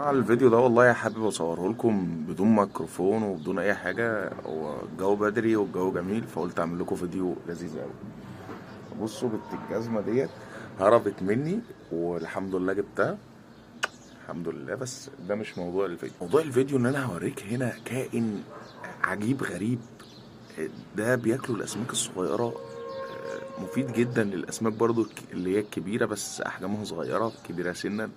الفيديو ده والله حابب اصوره لكم بدون ميكروفون وبدون اي حاجه. هو الجو بدري والجو جميل، فقلت اعمل لكم فيديو لذيذ قوي. بصوا بنت الجزمه ديت هربت مني والحمد لله جبتها، الحمد لله. بس ده مش موضوع الفيديو. موضوع الفيديو ان انا هوريك هنا كائن عجيب غريب. ده بياكلوا الاسماك الصغيره، مفيد جدا للاسماك برضو اللي هي الكبيره، بس احجامها صغيره كبيره سنا.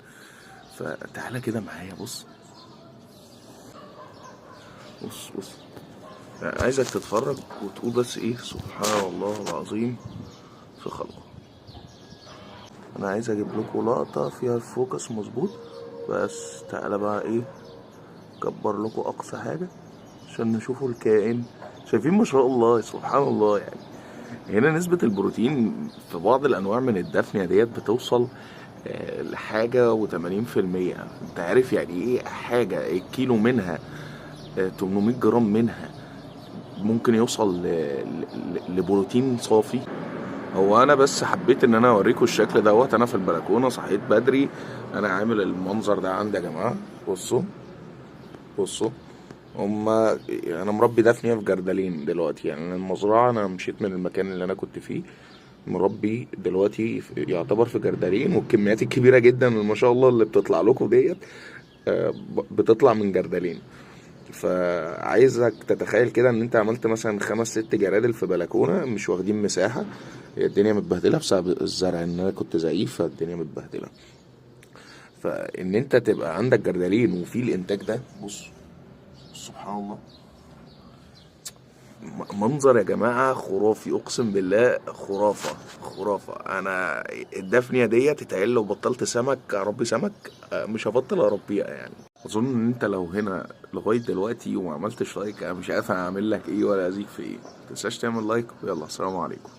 فتعالى كده معايا. بص بص بص، عايزك تتفرج وتقول بس ايه سبحان الله العظيم في خلقه. انا عايز اجيب لكم لقطة فيها الفوكس مظبوط، بس تعالى بقى ايه كبر لكم اقصى حاجة عشان نشوفوا الكائن. شايفين ما شاء الله سبحان الله يعني. هنا نسبة البروتين في بعض الانواع من الدفنية ديت بتوصل لحاجة و80%. انت عارف يعني ايه حاجة الكيلو منها 800 جرام منها ممكن يوصل لبروتين صافي. هو انا بس حبيت ان انا اوريكم الشكل دوت. انا في البلكونه صحيت بدري، انا عامل المنظر ده عندي يا جماعه. بصوا بصوا، انا مربي دافنية في جردلين دلوقتي. يعني أنا المزرعه انا مشيت من المكان اللي انا كنت فيه، مربي دلوقتي يعتبر في جردلين. والكميات الكبيره جدا ما شاء الله اللي بتطلع لكم ديت بتطلع من جردلين. فعايزك تتخيل كده ان انت عملت مثلا 5 6 جرادل في بلكونه مش واخدين مساحه. هي الدنيا متبهدله بسبب الزرع، ان انا كنت زعيف فالدنيا متبهدله. فان انت تبقى عندك جردلين وفي الانتاج ده، بص سبحان الله، منظر يا جماعه خرافي، اقسم بالله خرافه خرافه. انا الدفنيه ديت تتقال لو بطلت سمك اربي سمك مش هبطل اربيها يعني. اظن ان انت لو هنا لغايه دلوقتي وما عملتش لايك، انا مش عارف اعمل لك ايه ولا ازيك في ايه. متنساش تعمل لايك، ويلا السلام عليكم.